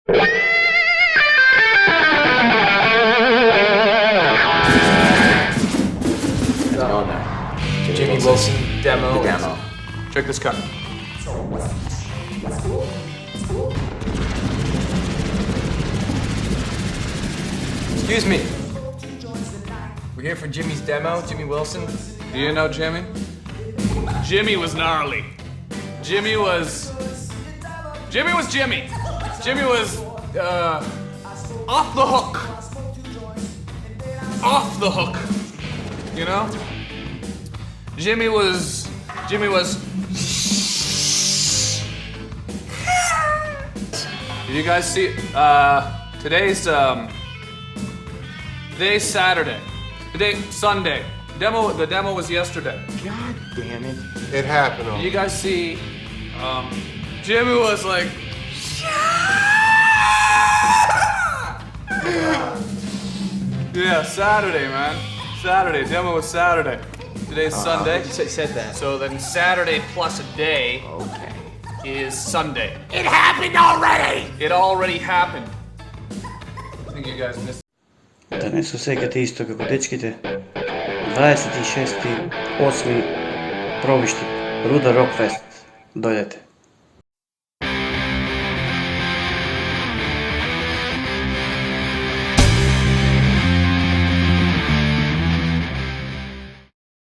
No. Jimmy Wilson demo. The demo. Check this cut. Excuse me. We're here for Jimmy's demo, Jimmy Wilson. Do you know Jimmy? Jimmy was gnarly. Jimmy was Jimmy. Jimmy was off the hook. Off the hook. You know? Jimmy was Did you guys see today's Saturday. Today's Sunday. The demo was yesterday. God damn it. It happened. Did you guys see Jimmy was like yeah, Saturday, man. Saturday. Demo was Saturday. Today's Sunday. You said that. So then Saturday plus a day Okay. is Sunday. It happened already! It already happened. I think you guys missed. Da ne su sekati isto kako dečkite. 26.8. Provišti. Ruda Rock Fest. Dođete.